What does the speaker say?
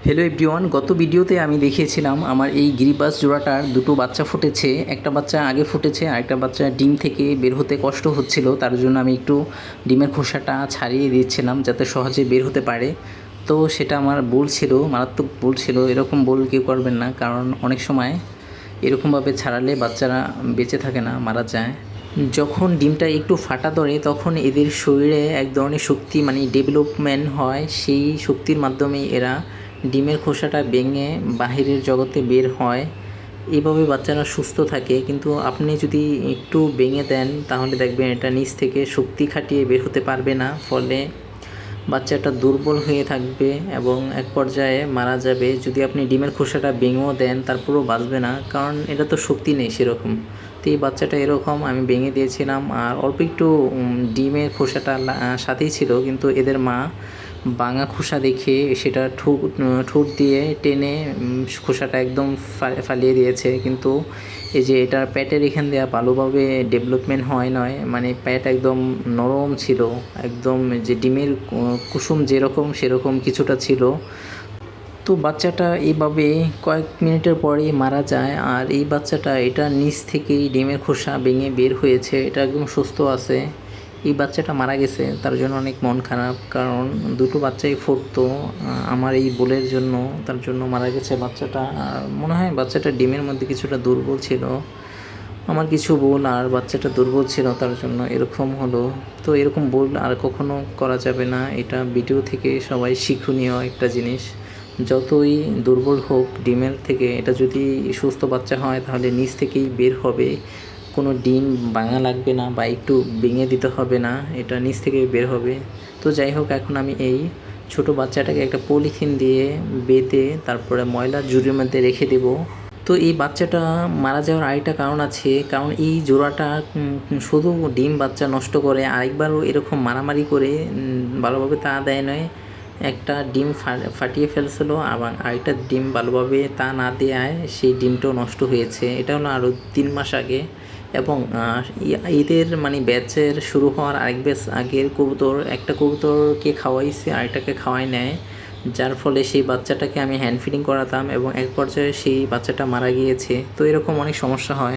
Hello everyone, গত ভিডিওতে আমি দেখিয়েছিলাম আমার এই গিরিবাস জোড়াটার দুটো বাচ্চা ফুটেছে। একটা বাচ্চা আগে ফুটেছে আর একটা বাচ্চা ডিম থেকে বের হতে কষ্ট হচ্ছিল, তার জন্য আমি একটু ডিমের খোসাটা ছাড়িয়ে দিচ্ছিলাম যাতে সহজে বের হতে পারে। তো সেটা আমার ভুল ছিল, মারাত্মক ভুল ছিল। এরকম ভুল কেউ করবেন না, কারণ অনেক সময় এরকমভাবে ছাড়ালে বাচ্চারা বেঁচে থাকে না, মারা যায়। যখন ডিমটা একটু ফাটা ধরে তখন এদের শরীরে এক ধরনের শক্তি ডেভেলপমেন্ট হয়, সেই শক্তির মাধ্যমে এরা ডিমের খোসাটা ভেঙে বাহিরের জগতে বের হয়। এভাবে বাচ্চারা সুস্থ থাকে। কিন্তু আপনি যদি একটু ভেঙে দেন তাহলে দেখবেন এটা নিচ থেকে শক্তি খাটিয়ে বের হতে পারবে না, ফলে বাচ্চাটা দুর্বল হয়ে থাকবে এবং এক পর্যায়ে মারা যাবে। যদি আপনি ডিমের খোসাটা ভেঙেও দেন তারপরেও বাঁচবে না, কারণ এটা তো শক্তি নেই সেরকম। তো এই বাচ্চাটা এরকম আমি ভেঙে দিয়েছিলাম, আর অল্প একটু ডিমের খোসাটা সাথেই ছিল, কিন্তু এদের মা ভাঙা খোসা দেখে সেটা ঠোঁট দিয়ে টেনে খোসাটা একদম ফালিয়ে দিয়েছে। কিন্তু এই যে এটা প্যাটের এখান দিয়ে ভালোভাবে ডেভেলপমেন্ট হয় নয়, প্যাট একদম নরম ছিল, একদম যে ডিমের কুসুম যেরকম সেরকম কিছুটা ছিল। তো বাচ্চাটা এইভাবে কয়েক মিনিটের পরেই মারা যায়। আর এই বাচ্চাটা এটা নিচ থেকেই ডিমের খোসা ভেঙে বের হয়েছে, এটা একদম সুস্থ আছে। এই বাচ্চাটা মারা গেছে, তার জন্য অনেক মন খারাপ, কারণ দুটো বাচ্চাই ফুটতো আমার এই ভুলের জন্য, তার জন্য মারা গেছে বাচ্চাটা। আর মনে হয় বাচ্চাটা ডিমের মধ্যে কিছুটা দুর্বল ছিল, আমার কিছু ভুল আর বাচ্চাটা দুর্বল ছিল, তার জন্য এরকম হলো। তো এরকম ভুল আর কখনো করা যাবে না, এটা ভিডিও থেকে সবাই শিক্ষণীয় একটা জিনিস। যতই দুর্বল হোক ডিমের থেকে, এটা যদি সুস্থ বাচ্চা হয় তাহলে নিচ থেকেই বের হবে, কোনো ডিম ভাঙা লাগবে না বা একটু ভেঙে দিতে হবে না, এটা নিচ থেকেই বের হবে। তো যাই হোক, এখন আমি এই ছোট বাচ্চাটাকে একটা পলিথিন দিয়ে বেঁধে তারপরে ময়লার ঝুড়ির মধ্যে রেখে দেবো। তো এই বাচ্চাটা মারা যাওয়ার আরেকটা কারণ আছে, কারণ এই জোড়াটা শুধু ডিম বাচ্চা নষ্ট করে, আরেকবারও এরকম মারামারি করে ভালোভাবে তা দেয় নয়, একটা ডিম ফাটিয়ে ফেলছিল, আবার আরেকটা ডিম ভালোভাবে তা না দেওয়ায় সেই ডিমটাও নষ্ট হয়েছে। এটা হলো আরও 3 মাস আগে। এবং এদের ব্যাচের শুরু হওয়ার আরেক ব্যাচ আগের কবুতর, একটা কবুতরকে খাওয়াইছে আরেকটাকে খাওয়াই নেয়, যার ফলে সেই বাচ্চাটাকে আমি হ্যান্ড ফিডিং করাতাম এবং এক পর্যায়ে সেই বাচ্চাটা মারা গিয়েছে। তো এরকম অনেক সমস্যা হয়।